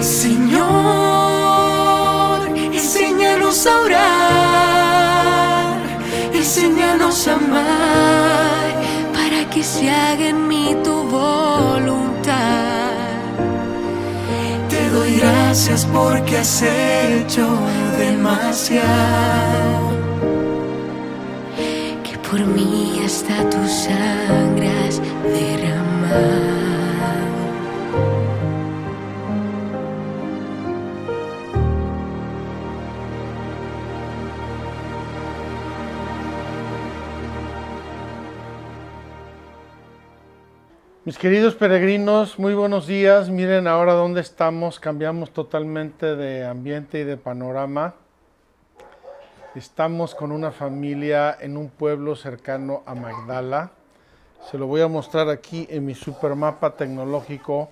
Señor, enséñanos a orar, enséñanos a amar, para que se haga en mí tu voluntad. Te doy gracias porque has hecho demasiado, que por mí hasta tu sangre has derramado. Mis queridos peregrinos, muy buenos días. Miren ahora dónde estamos, cambiamos totalmente de ambiente y de panorama. Estamos con una familia en un pueblo cercano a Magdala. Se lo voy a mostrar aquí en mi supermapa tecnológico,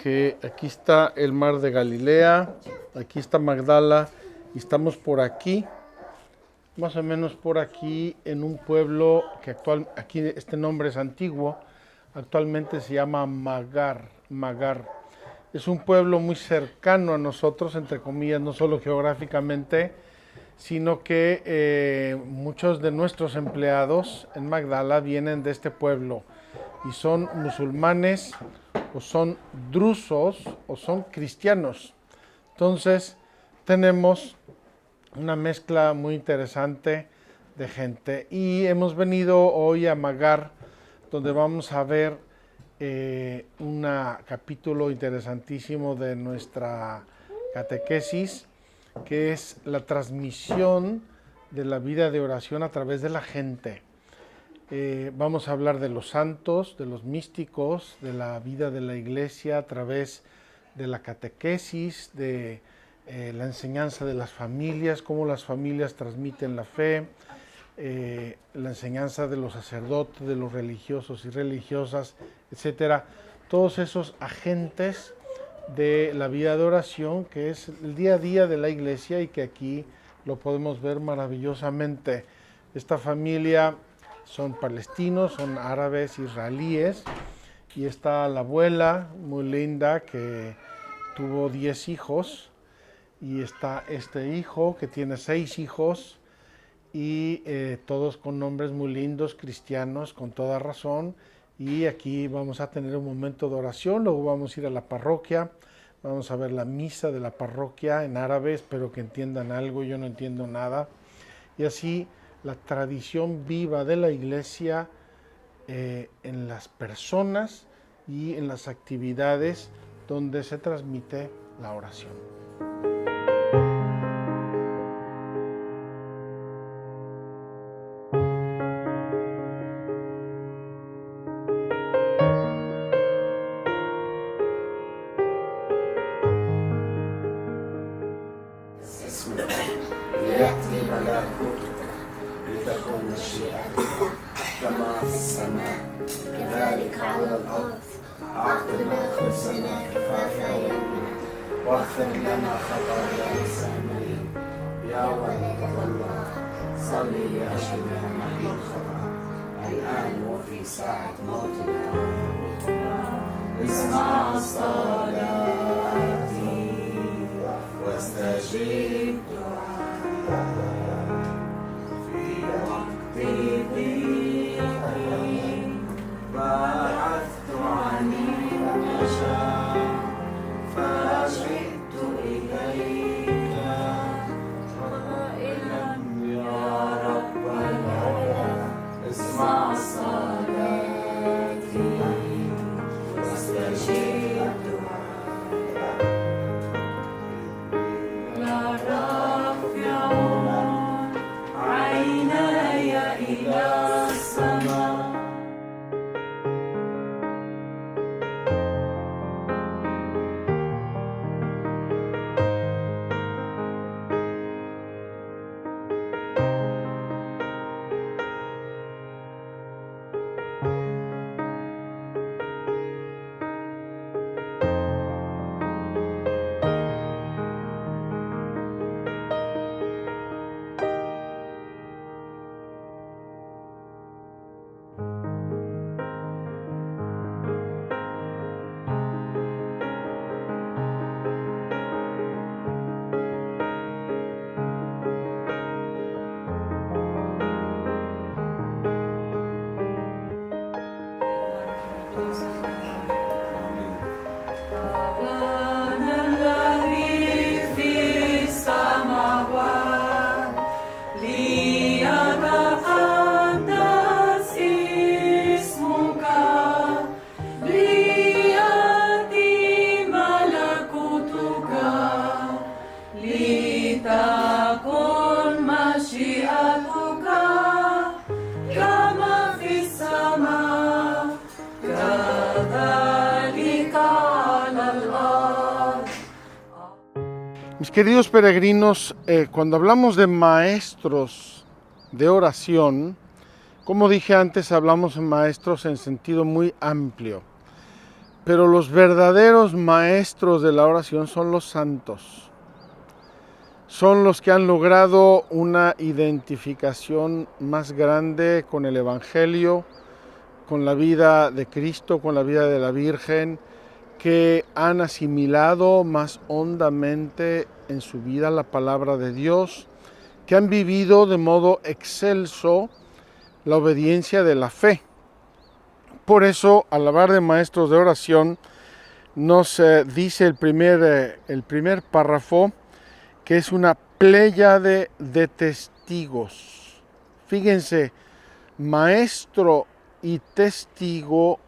que aquí está el mar de Galilea, aquí está Magdala y estamos por aquí, más o menos por aquí, en un pueblo que aquí este nombre es antiguo. Actualmente se llama Magar. Es un pueblo muy cercano a nosotros, entre comillas, no solo geográficamente, sino que muchos de nuestros empleados en Magdala vienen de este pueblo y son musulmanes o son drusos o son cristianos. Entonces tenemos una mezcla muy interesante de gente y hemos venido hoy a Magar, donde vamos a ver un capítulo interesantísimo de nuestra catequesis, que es la transmisión de la vida de oración a través de la gente. Vamos a hablar de los santos, de los místicos, de la vida de la iglesia a través de la catequesis, de la enseñanza de las familias, cómo las familias transmiten la fe, la enseñanza de los sacerdotes, de los religiosos y religiosas, etcétera. Todos esos agentes de la vida de oración, que es el día a día de la iglesia y que aquí lo podemos ver maravillosamente. Esta familia son palestinos, son árabes, israelíes, y está la abuela muy linda que tuvo 10 hijos, y está este hijo que tiene 6 hijos, y todos con nombres muy lindos, cristianos, con toda razón. Y aquí vamos a tener un momento de oración, luego vamos a ir a la parroquia, vamos a ver la misa de la parroquia en árabe, espero que entiendan algo, yo no entiendo nada. Y así la tradición viva de la iglesia en las personas y en las actividades donde se transmite la oración. ليأتي ملكوتك لتكن مشيئتك كما في السماء كذلك على الأرض. أعطنا خبزنا كفافنا يومنا واغفر لنا خطايانا السامرين يا ولد الله صل لأجلنا نحن الخطأ الآن وفي ساعة موتنا. اسمع صلاتي واستجيب في وقت ضيقي بعثت عن النجاة فجئت إليك قائلا يا رب العلا اسمع صلاتي واستجيب دعائي. Mis queridos peregrinos, cuando hablamos de maestros de oración, como dije antes, hablamos de maestros en sentido muy amplio. Pero los verdaderos maestros de la oración son los santos. Son los que han logrado una identificación más grande con el Evangelio, con la vida de Cristo, con la vida de la Virgen, que han asimilado más hondamente en su vida la palabra de Dios, que han vivido de modo excelso la obediencia de la fe. Por eso, al hablar de maestros de oración, nos dice el primer párrafo que es una pléyade de testigos. Fíjense, maestro y testigo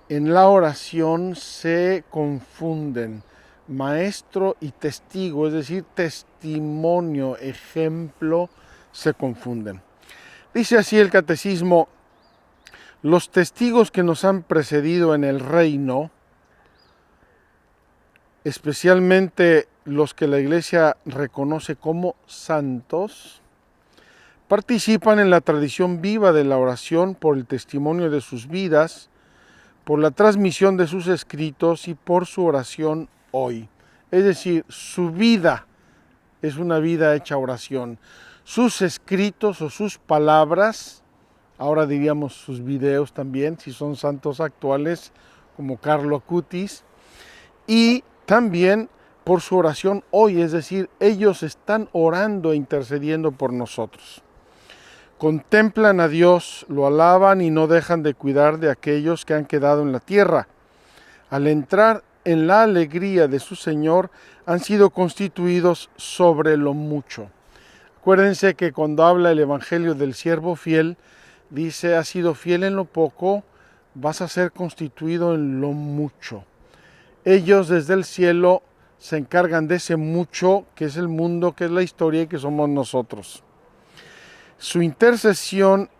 en la oración se confunden. Maestro y testigo, es decir, testimonio, ejemplo, se confunden. Dice así el catecismo: los testigos que nos han precedido en el reino, especialmente los que la Iglesia reconoce como santos, participan en la tradición viva de la oración por el testimonio de sus vidas, por la transmisión de sus escritos y por su oración hoy. Es decir, su vida es una vida hecha oración. Sus escritos o sus palabras, ahora diríamos sus videos también, si son santos actuales, como Carlo Acutis, y también por su oración hoy, es decir, ellos están orando e intercediendo por nosotros. Contemplan a Dios, lo alaban y no dejan de cuidar de aquellos que han quedado en la tierra. Al entrar en la alegría de su Señor, han sido constituidos sobre lo mucho. Acuérdense que cuando habla el Evangelio del siervo fiel, dice: has sido fiel en lo poco, vas a ser constituido en lo mucho. Ellos desde el cielo se encargan de ese mucho, que es el mundo, que es la historia y que somos nosotros. Su intercesión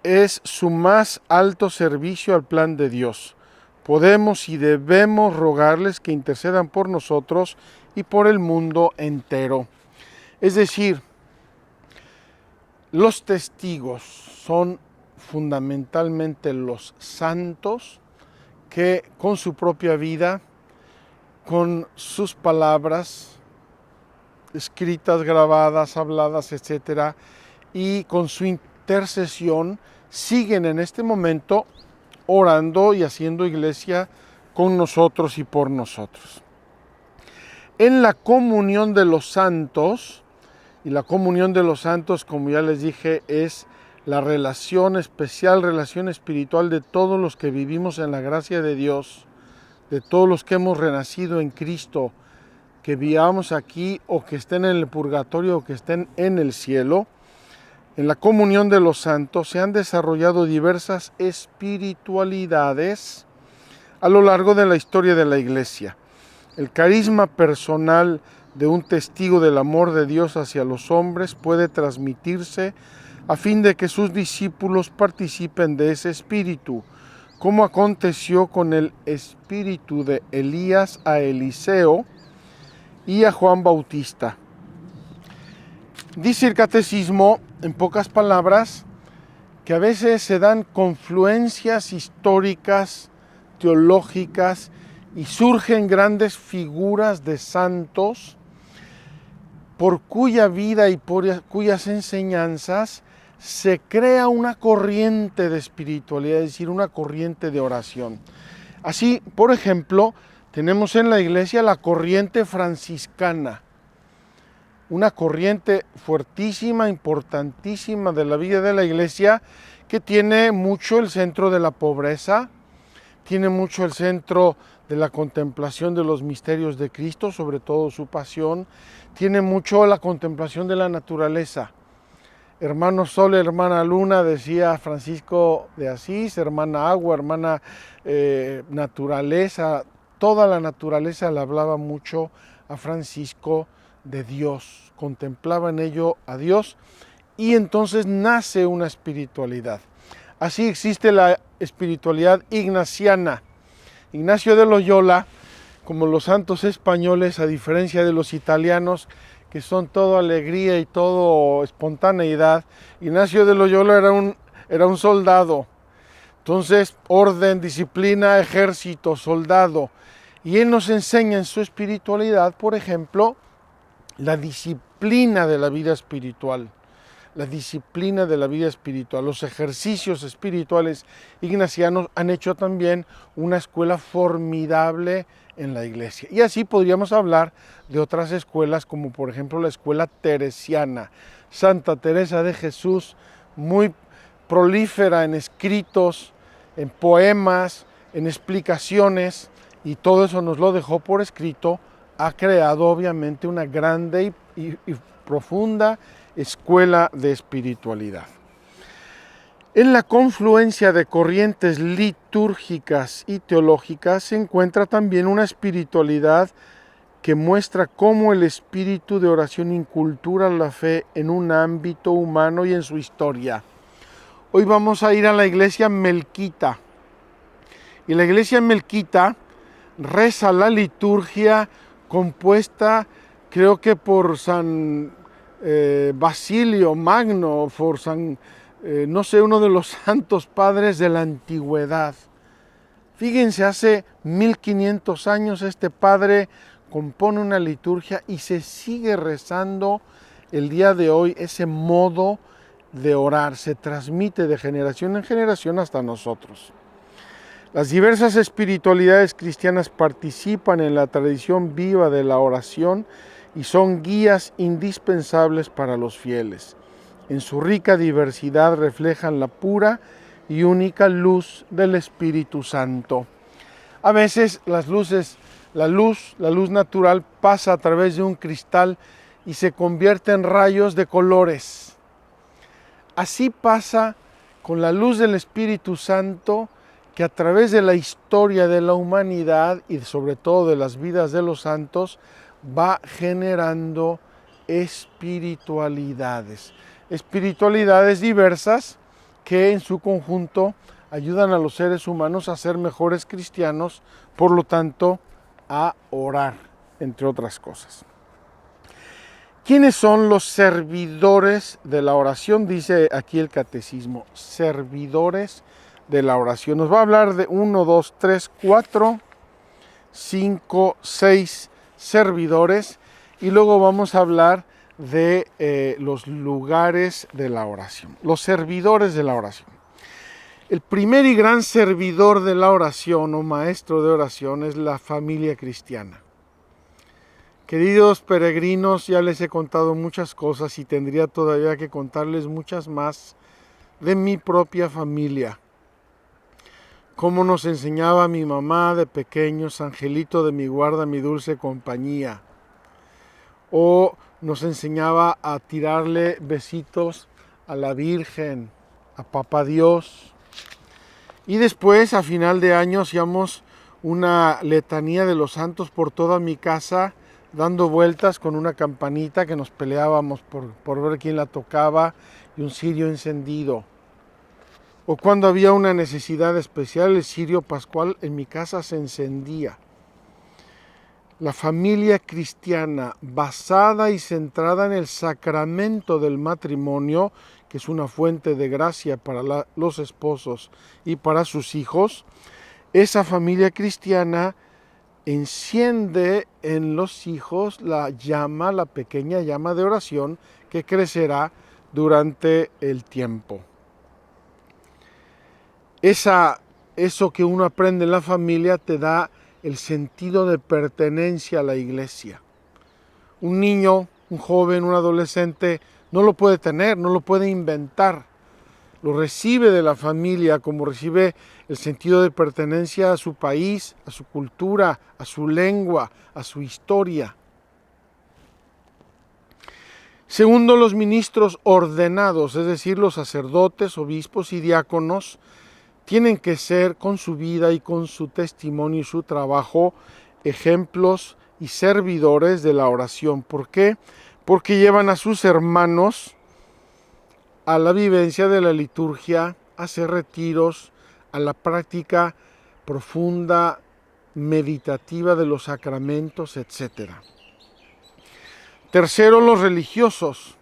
es su más alto servicio al plan de Dios. Podemos y debemos rogarles que intercedan por nosotros y por el mundo entero. Es decir, los testigos son fundamentalmente los santos que con su propia vida, con sus palabras escritas, grabadas, habladas, etcétera, y con su intercesión siguen en este momento orando y haciendo iglesia con nosotros y por nosotros. En la comunión de los santos, y la comunión de los santos, como ya les dije, es la relación especial, relación espiritual de todos los que vivimos en la gracia de Dios, de todos los que hemos renacido en Cristo, que vivamos aquí o que estén en el purgatorio o que estén en el cielo. En la comunión de los santos se han desarrollado diversas espiritualidades a lo largo de la historia de la Iglesia. El carisma personal de un testigo del amor de Dios hacia los hombres puede transmitirse a fin de que sus discípulos participen de ese espíritu, como aconteció con el espíritu de Elías a Eliseo y a Juan Bautista. Dice el catecismo, en pocas palabras, que a veces se dan confluencias históricas, teológicas, y surgen grandes figuras de santos por cuya vida y por cuyas enseñanzas se crea una corriente de espiritualidad, es decir, una corriente de oración. Así, por ejemplo, tenemos en la Iglesia la corriente franciscana, una corriente fuertísima, importantísima de la vida de la Iglesia, que tiene mucho el centro de la pobreza, tiene mucho el centro de la contemplación de los misterios de Cristo, sobre todo su pasión, tiene mucho la contemplación de la naturaleza. Hermano Sol, hermana Luna, decía Francisco de Asís, hermana Agua, hermana Naturaleza, toda la naturaleza le hablaba mucho a Francisco de Dios, contemplaba en ello a Dios y entonces nace una espiritualidad. Así existe la espiritualidad ignaciana. Ignacio de Loyola, como los santos españoles, a diferencia de los italianos, que son todo alegría y todo espontaneidad, Ignacio de Loyola era un soldado. Entonces, orden, disciplina, ejército, soldado. Y él nos enseña en su espiritualidad, por ejemplo, la disciplina de la vida espiritual. La disciplina de la vida espiritual. Los ejercicios espirituales ignacianos han hecho también una escuela formidable en la iglesia. Y así podríamos hablar de otras escuelas, como por ejemplo la escuela teresiana. Santa Teresa de Jesús, muy prolífera en escritos, en poemas, en explicaciones, y todo eso nos lo dejó por escrito, ha creado obviamente una grande y profunda escuela de espiritualidad. En la confluencia de corrientes litúrgicas y teológicas se encuentra también una espiritualidad que muestra cómo el espíritu de oración incultura la fe en un ámbito humano y en su historia. Hoy vamos a ir a la iglesia melquita. Y la iglesia melquita reza la liturgia compuesta, creo que por San Basilio Magno, por San, no sé, uno de los santos padres de la antigüedad. Fíjense, hace 1500 años este padre compone una liturgia y se sigue rezando el día de hoy. Ese modo de orar se transmite de generación en generación hasta nosotros. Las diversas espiritualidades cristianas participan en la tradición viva de la oración y son guías indispensables para los fieles. En su rica diversidad reflejan la pura y única luz del Espíritu Santo. A veces la luz natural pasa a través de un cristal y se convierte en rayos de colores. Así pasa con la luz del Espíritu Santo, que a través de la historia de la humanidad y sobre todo de las vidas de los santos va generando espiritualidades diversas que en su conjunto ayudan a los seres humanos a ser mejores cristianos, por lo tanto a orar, entre otras cosas. ¿Quiénes son los servidores de la oración? Dice aquí el catecismo, servidores de la oración. Nos va a hablar de 1, 2, 3, 4, 5, 6 servidores y luego vamos a hablar de los lugares de la oración, los servidores de la oración. El primer y gran servidor de la oración o maestro de oración es la familia cristiana. Queridos peregrinos, ya les he contado muchas cosas y tendría todavía que contarles muchas más de mi propia familia. Cómo nos enseñaba mi mamá de pequeños, angelito de mi guarda, mi dulce compañía. O nos enseñaba a tirarle besitos a la Virgen, a Papá Dios. Y después, a final de año, hacíamos una letanía de los santos por toda mi casa, dando vueltas con una campanita que nos peleábamos por ver quién la tocaba y un cirio encendido. O cuando había una necesidad especial, el cirio pascual en mi casa se encendía. La familia cristiana, basada y centrada en el sacramento del matrimonio, que es una fuente de gracia para los esposos y para sus hijos, esa familia cristiana enciende en los hijos la llama, la pequeña llama de oración que crecerá durante el tiempo. Eso que uno aprende en la familia te da el sentido de pertenencia a la iglesia. Un niño, un joven, un adolescente no lo puede tener, no lo puede inventar. lo recibe de la familia, como recibe el sentido de pertenencia a su país, a su cultura, a su lengua, a su historia. Segundo, los ministros ordenados, es decir, los sacerdotes, obispos y diáconos, tienen que ser con su vida y con su testimonio y su trabajo ejemplos y servidores de la oración. ¿Por qué? Porque llevan a sus hermanos a la vivencia de la liturgia, a hacer retiros, a la práctica profunda, meditativa de los sacramentos, etc. Tercero, los religiosos.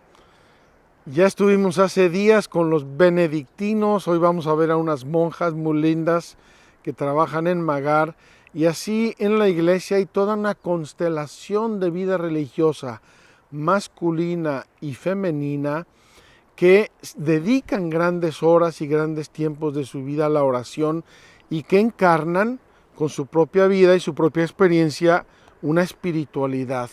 Ya estuvimos hace días con los benedictinos, hoy vamos a ver a unas monjas muy lindas que trabajan en Magar, y así en la iglesia hay toda una constelación de vida religiosa, masculina y femenina, que dedican grandes horas y grandes tiempos de su vida a la oración y que encarnan con su propia vida y su propia experiencia una espiritualidad,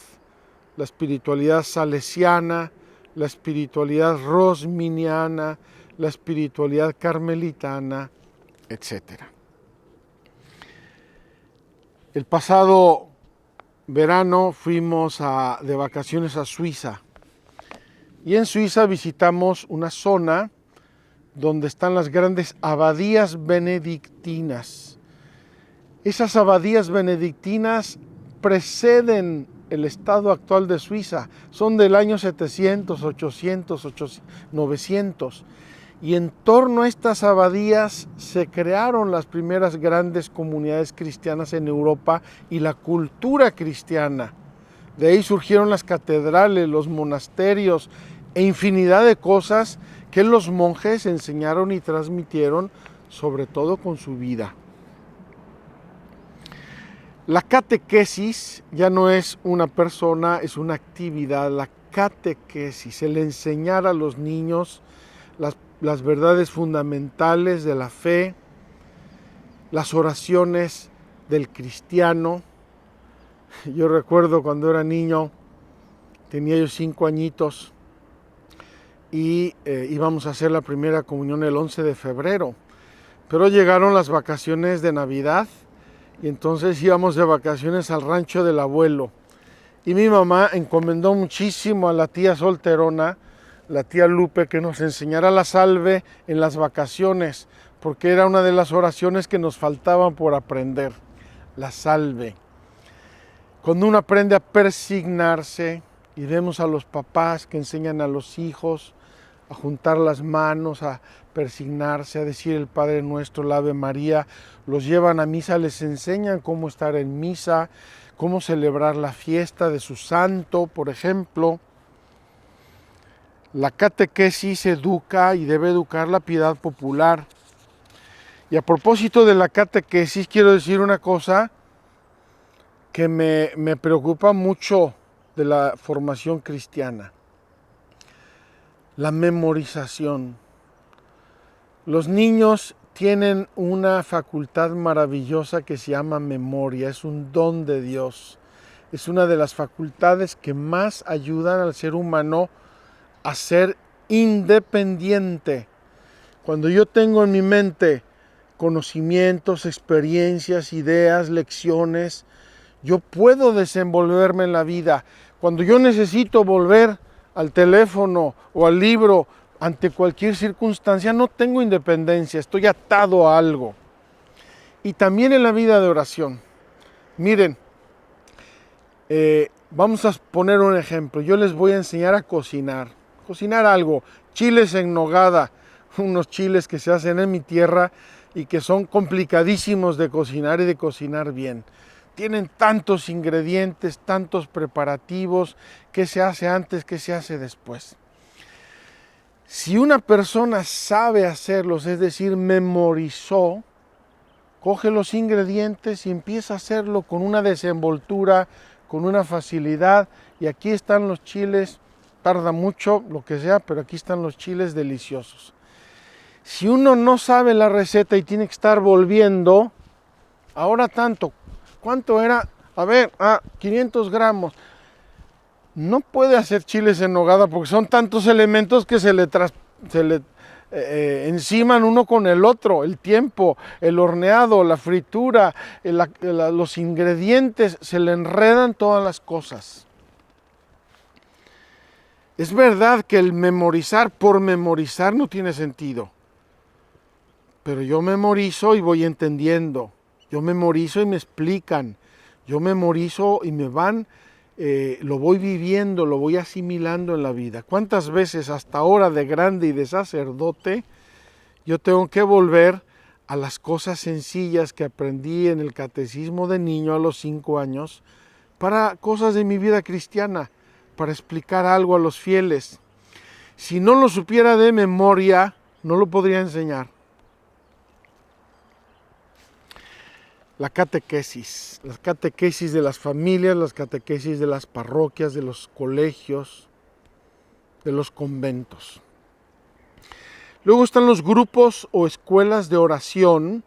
la espiritualidad salesiana, la espiritualidad rosminiana, la espiritualidad carmelitana, etc. El pasado verano fuimos de vacaciones a Suiza. Y en Suiza visitamos una zona donde están las grandes abadías benedictinas. Esas abadías benedictinas preceden el estado actual de Suiza. Son del año 700, 800, 900. Y en torno a estas abadías se crearon las primeras grandes comunidades cristianas en Europa y la cultura cristiana. De ahí surgieron las catedrales, los monasterios e infinidad de cosas que los monjes enseñaron y transmitieron, sobre todo con su vida. La catequesis ya no es una persona, es una actividad. La catequesis, el enseñar a los niños las verdades fundamentales de la fe, las oraciones del cristiano. Yo recuerdo cuando era niño, tenía yo 5 añitos y íbamos a hacer la primera comunión el 11 de febrero. Pero llegaron las vacaciones de Navidad y entonces íbamos de vacaciones al rancho del abuelo. Y mi mamá encomendó muchísimo a la tía solterona, la tía Lupe, que nos enseñara la salve en las vacaciones, porque era una de las oraciones que nos faltaban por aprender, la salve. Cuando uno aprende a persignarse y vemos a los papás que enseñan a los hijos a juntar las manos, a persignarse, a decir el Padre Nuestro, la Ave María, los llevan a misa, les enseñan cómo estar en misa, cómo celebrar la fiesta de su santo, por ejemplo. La catequesis educa y debe educar la piedad popular. Y a propósito de la catequesis, quiero decir una cosa que me preocupa mucho de la formación cristiana: la memorización. Los niños tienen una facultad maravillosa que se llama memoria, es un don de Dios. Es una de las facultades que más ayudan al ser humano a ser independiente. Cuando yo tengo en mi mente conocimientos, experiencias, ideas, lecciones, yo puedo desenvolverme en la vida. Cuando yo necesito volver al teléfono o al libro ante cualquier circunstancia, no tengo independencia, estoy atado a algo. Y también en la vida de oración. Miren, vamos a poner un ejemplo. Yo les voy a enseñar a cocinar algo, chiles en nogada, unos chiles que se hacen en mi tierra y que son complicadísimos de cocinar y de cocinar bien. Tienen tantos ingredientes, tantos preparativos, qué se hace antes, qué se hace después. Si una persona sabe hacerlos, es decir, memorizó, coge los ingredientes y empieza a hacerlo con una desenvoltura, con una facilidad, y aquí están los chiles. Tarda mucho, lo que sea, pero aquí están los chiles deliciosos. Si uno no sabe la receta y tiene que estar volviendo, ahora tanto, ¿cuánto era? A ver, 500 gramos. No puede hacer chiles en nogada porque son tantos elementos que se le enciman uno con el otro, el tiempo, el horneado, la fritura, los ingredientes, se le enredan todas las cosas. Es verdad que el memorizar por memorizar no tiene sentido, pero yo memorizo y voy entendiendo, yo memorizo y me explican, yo memorizo y me van, lo voy viviendo, lo voy asimilando en la vida. ¿Cuántas veces hasta ahora de grande y de sacerdote yo tengo que volver a las cosas sencillas que aprendí en el catecismo de niño a los 5 años para cosas de mi vida cristiana, para explicar algo a los fieles? Si no lo supiera de memoria, no lo podría enseñar. La catequesis de las familias, las catequesis de las parroquias, de los colegios, de los conventos. Luego están los grupos o escuelas de oración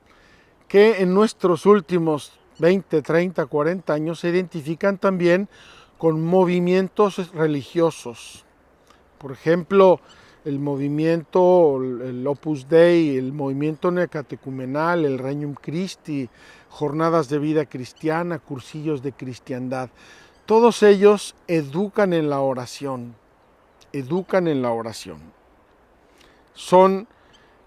que en nuestros últimos 20, 30, 40 años se identifican también con movimientos religiosos. Por ejemplo, el movimiento, el Opus Dei, el movimiento neocatecumenal, el Regnum Christi, jornadas de vida cristiana, cursillos de cristiandad. Todos ellos educan en la oración, Son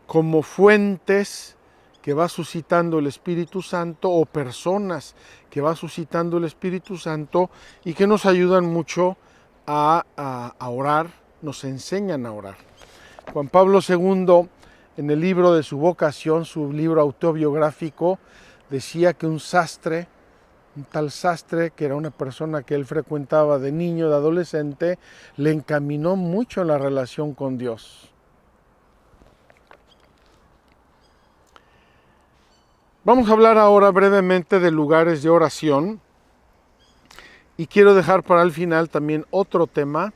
como fuentes que va suscitando el Espíritu Santo o personas que va suscitando el Espíritu Santo y que nos ayudan mucho a orar, nos enseñan a orar. Juan Pablo II, en el libro de su vocación, su libro autobiográfico, decía que un tal sastre, que era una persona que él frecuentaba de niño, de adolescente, le encaminó mucho en la relación con Dios. Vamos a hablar ahora brevemente de lugares de oración y quiero dejar para el final también otro tema,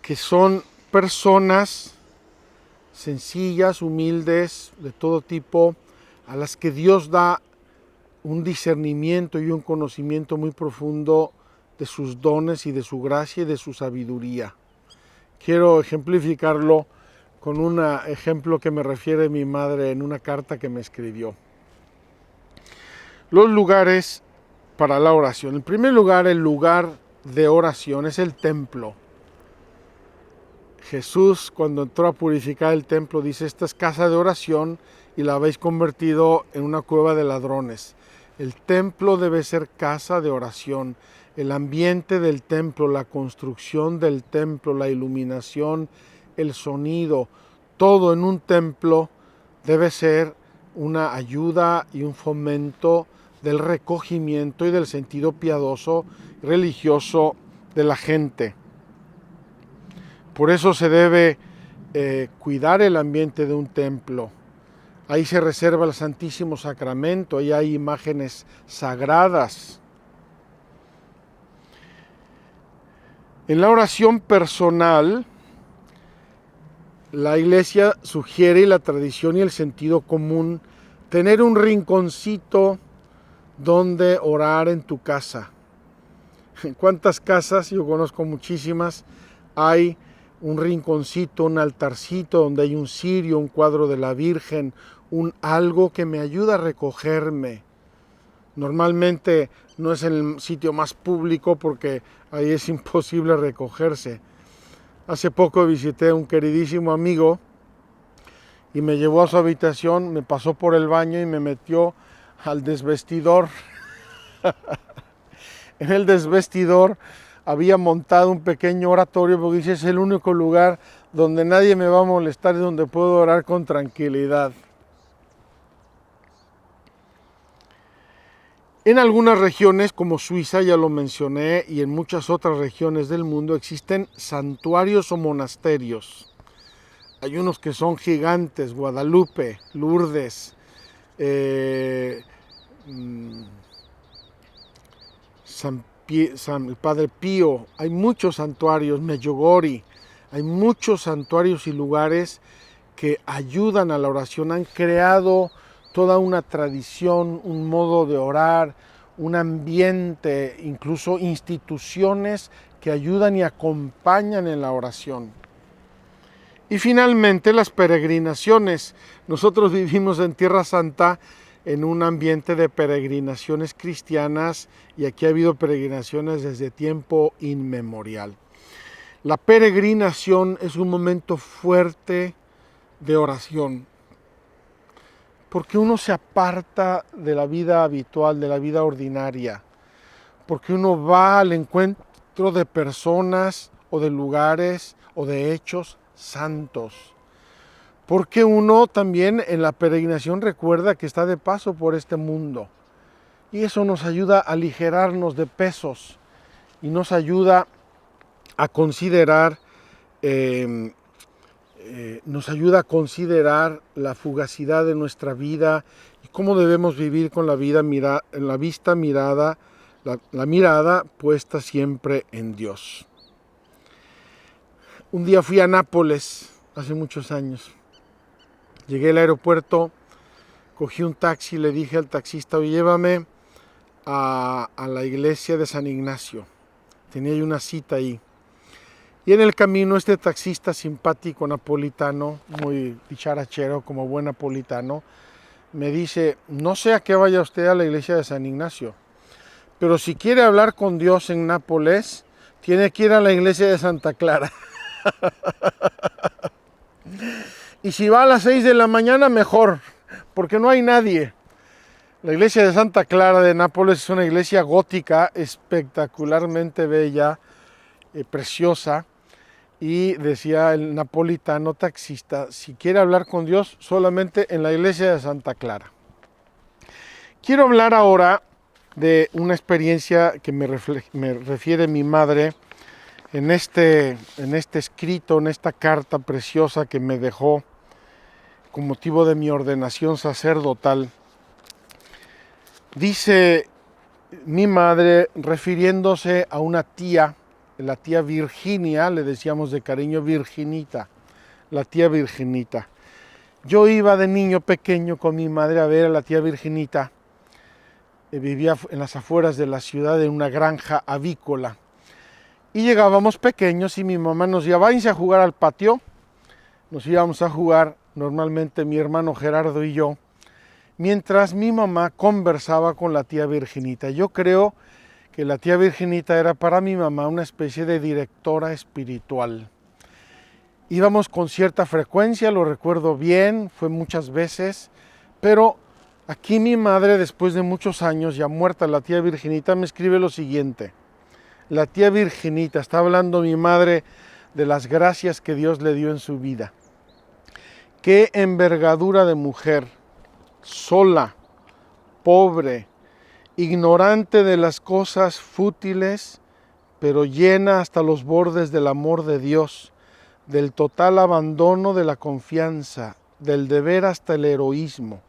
que son personas sencillas, humildes, de todo tipo, a las que Dios da un discernimiento y un conocimiento muy profundo de sus dones y de su gracia y de su sabiduría. Quiero ejemplificarlo con un ejemplo que me refiere mi madre en una carta que me escribió. Los lugares para la oración. En primer lugar, el lugar de oración es el templo. Jesús, cuando entró a purificar el templo, dice: esta es casa de oración y la habéis convertido en una cueva de ladrones. El templo debe ser casa de oración. El ambiente del templo, la construcción del templo, la iluminación, el sonido, todo en un templo debe ser una ayuda y un fomento del recogimiento y del sentido piadoso, religioso de la gente. Por eso se debe cuidar el ambiente de un templo. Ahí se reserva el Santísimo Sacramento, ahí hay imágenes sagradas. En la oración personal, la Iglesia sugiere, y la tradición y el sentido común, tener un rinconcito donde orar en tu casa. ¿En cuántas casas? Yo conozco muchísimas. Hay un rinconcito, un altarcito donde hay un cirio, un cuadro de la Virgen, algo que me ayuda a recogerme. Normalmente no es en el sitio más público porque ahí es imposible recogerse. Hace poco visité a un queridísimo amigo y me llevó a su habitación, me pasó por el baño y me metió al desvestidor. En el desvestidor había montado un pequeño oratorio porque dice: es el único lugar donde nadie me va a molestar y donde puedo orar con tranquilidad. En algunas regiones, como Suiza, ya lo mencioné, y en muchas otras regiones del mundo existen santuarios o monasterios. Hay unos que son gigantes: Guadalupe, Lourdes, el Padre Pío. Hay muchos santuarios, Medjugorje. Hay muchos santuarios y lugares que ayudan a la oración. Han creado toda una tradición, un modo de orar, un ambiente, incluso instituciones que ayudan y acompañan en la oración. Y finalmente las peregrinaciones. Nosotros vivimos en Tierra Santa en un ambiente de peregrinaciones cristianas y aquí ha habido peregrinaciones desde tiempo inmemorial. La peregrinación es un momento fuerte de oración, porque uno se aparta de la vida habitual, de la vida ordinaria, porque uno va al encuentro de personas o de lugares o de hechos santos, porque uno también en la peregrinación recuerda que está de paso por este mundo y eso nos ayuda a aligerarnos de pesos y nos ayuda a considerar la fugacidad de nuestra vida y cómo debemos vivir con la vida la mirada puesta siempre en Dios. Un día fui a Nápoles hace muchos años. Llegué al aeropuerto, cogí un taxi y le dije al taxista, oye, llévame a la iglesia de San Ignacio. Tenía yo una cita ahí. Y en el camino este taxista simpático napolitano, muy dicharachero como buen napolitano, me dice, no sé a qué vaya usted a la iglesia de San Ignacio, pero si quiere hablar con Dios en Nápoles, tiene que ir a la iglesia de Santa Clara. Y si va a las 6 de la mañana, mejor, porque no hay nadie. La iglesia de Santa Clara de Nápoles es una iglesia gótica, espectacularmente bella, preciosa. Y decía el napolitano taxista, si quiere hablar con Dios, solamente en la iglesia de Santa Clara. Quiero hablar ahora de una experiencia que me refiere mi madre en este escrito, en esta carta preciosa que me dejó con motivo de mi ordenación sacerdotal. Dice mi madre, refiriéndose a una tía, la tía Virginia, le decíamos de cariño Virginita, la tía Virginita. Yo iba de niño pequeño con mi madre a ver a la tía Virginita. Vivía en las afueras de la ciudad en una granja avícola. Y llegábamos pequeños y mi mamá nos decía, váyanse a jugar al patio. Nos íbamos a jugar, normalmente mi hermano Gerardo y yo, mientras mi mamá conversaba con la tía Virginita. Yo creo que la tía Virginita era para mi mamá una especie de directora espiritual. Íbamos con cierta frecuencia, lo recuerdo bien, fue muchas veces, pero aquí mi madre, después de muchos años, ya muerta la tía Virginita, me escribe lo siguiente. La tía Virginita, está hablando mi madre de las gracias que Dios le dio en su vida. Qué envergadura de mujer, sola, pobre, ignorante de las cosas fútiles, pero llena hasta los bordes del amor de Dios, del total abandono de la confianza, del deber hasta el heroísmo.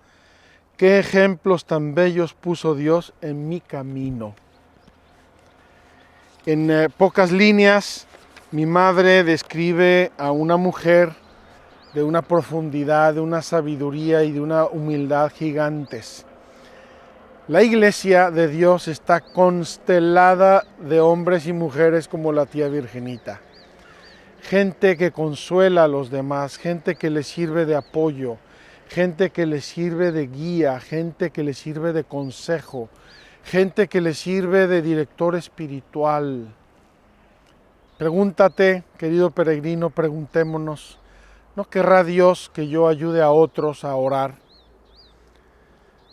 Qué ejemplos tan bellos puso Dios en mi camino. En pocas líneas, mi madre describe a una mujer de una profundidad, de una sabiduría y de una humildad gigantes. La iglesia de Dios está constelada de hombres y mujeres como la tía Virginita. Gente que consuela a los demás, gente que les sirve de apoyo, gente que les sirve de guía, gente que les sirve de consejo, gente que les sirve de director espiritual. Pregúntate, querido peregrino, preguntémonos, ¿no querrá Dios que yo ayude a otros a orar?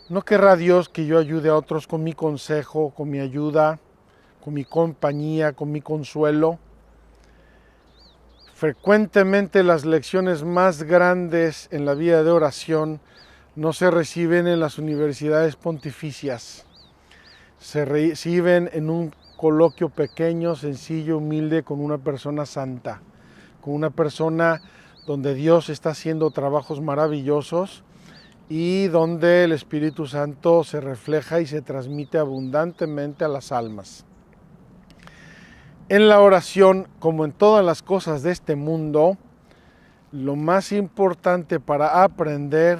¿No querrá Dios que yo ayude a otros con mi consejo, con mi ayuda, con mi compañía, con mi consuelo? Frecuentemente las lecciones más grandes en la vida de oración no se reciben en las universidades pontificias. Se reciben en un coloquio pequeño, sencillo, humilde, con una persona santa, con una persona donde Dios está haciendo trabajos maravillosos y donde el Espíritu Santo se refleja y se transmite abundantemente a las almas. En la oración, como en todas las cosas de este mundo, lo más importante para aprender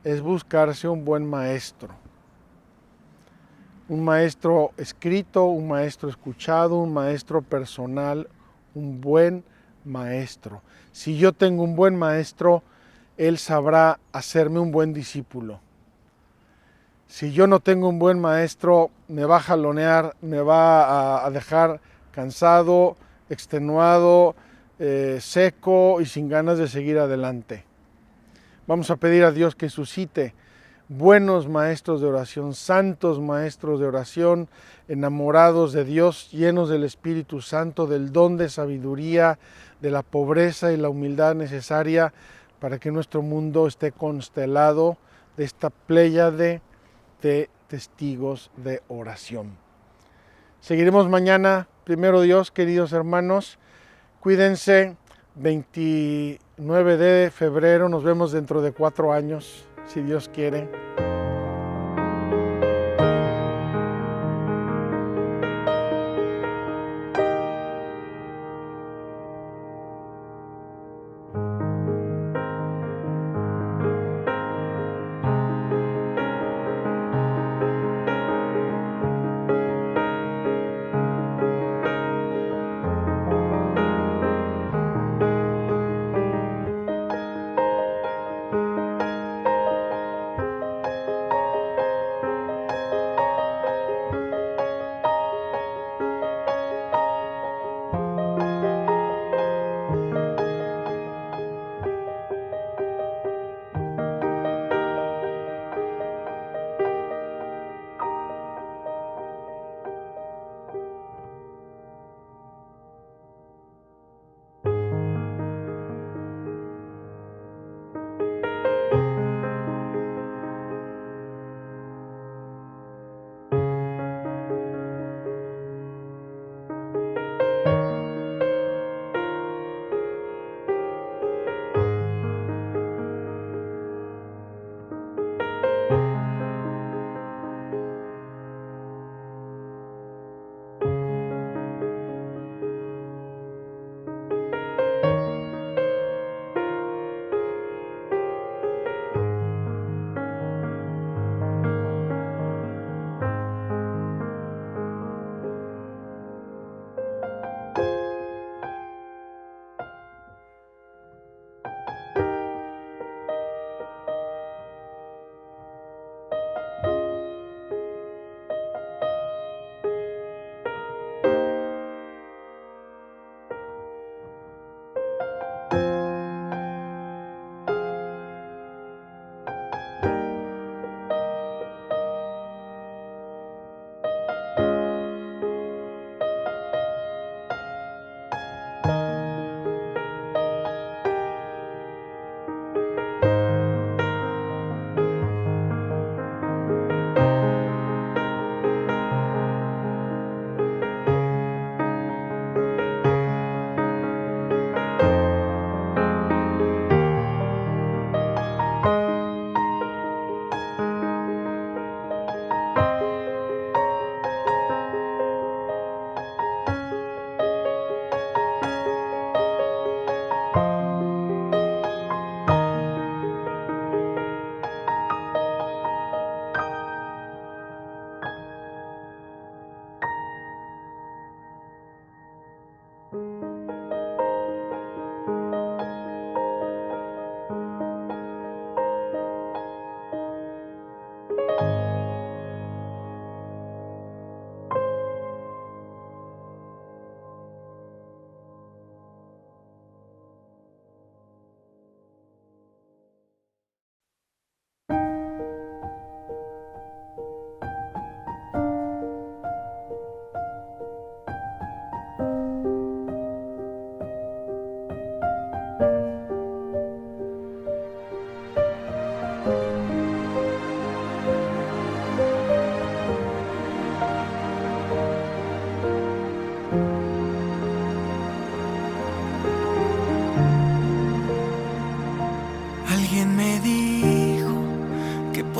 es buscarse un buen maestro. Un maestro escrito, un maestro escuchado, un maestro personal, un buen maestro. Si yo tengo un buen maestro, él sabrá hacerme un buen discípulo. Si yo no tengo un buen maestro, me va a jalonear, me va a dejar cansado, extenuado, seco y sin ganas de seguir adelante. Vamos a pedir a Dios que suscite buenos maestros de oración, santos maestros de oración, enamorados de Dios, llenos del Espíritu Santo, del don de sabiduría, de la pobreza y la humildad necesaria para que nuestro mundo esté constelado de esta pléyade de testigos de oración. Seguiremos mañana, primero Dios, queridos hermanos. Cuídense, 29 de febrero, nos vemos dentro de 4 años, si Dios quiere.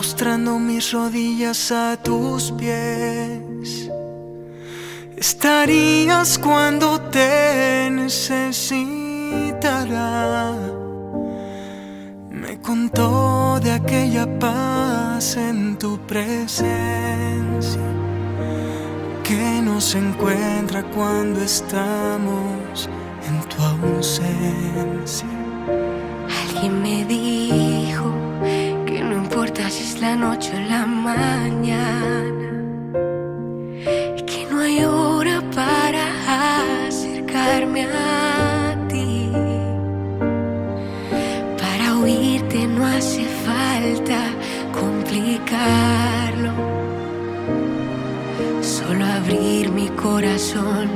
postrando mis rodillas a tus pies, estarías cuando te necesitará. Me contó de aquella paz en tu presencia que nos encuentra cuando estamos en tu ausencia. Alguien me dijo que no importa si es la noche o la mañana, que no hay hora para acercarme a ti. Para oírte no hace falta complicarlo, solo abrir mi corazón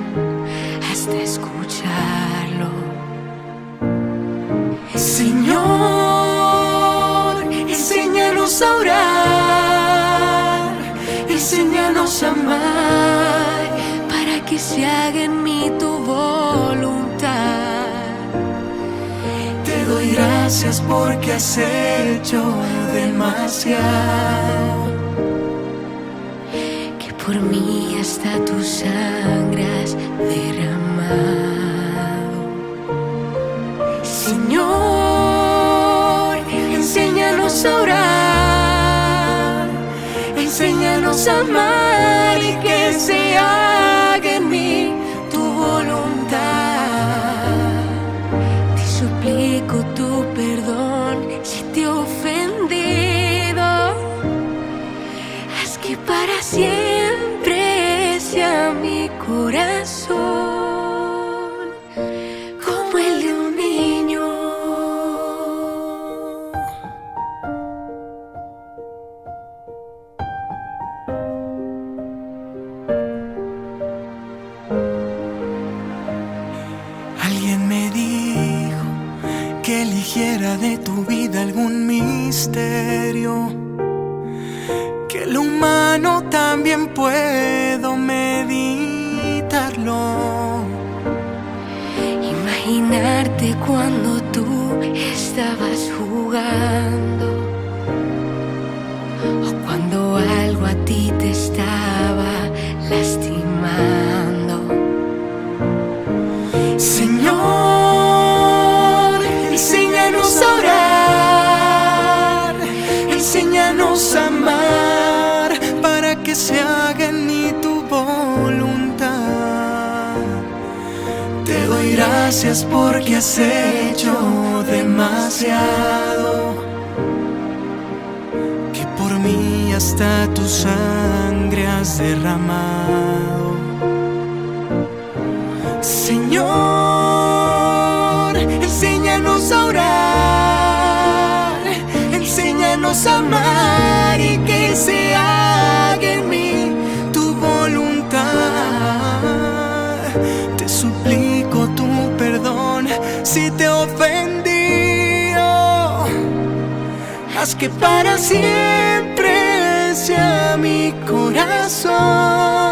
hasta escucharlo. Señor, enséñanos a orar, enséñanos a amar, Para que se haga en mí tu voluntad. te doy gracias porque has hecho demasiado. Que por mí hasta tu sangre has derramado. Señor, enséñanos a orar, enséñanos a amar y que se haga en mí tu voluntad. Te suplico tu perdón si te he ofendido. Haz que para siempre sea mi corazón como el de un niño. Alguien me dijo que eligiera de tu vida algún misterio, que lo humano también puedo meditarlo. Imaginarte cuando tú estabas jugando, o cuando algo a ti te estaba lastimando. Señor, enséñanos a orar, enséñanos a amar, para que se haga en mí tu voluntad. Te doy gracias porque has hecho demasiado, que por mí hasta tu sangre has derramado. Señor, enséñanos a orar, enséñanos a amar y que se haga en mí tu voluntad. Te suplico tu perdón si te he ofendido. Haz que para siempre sea mi corazón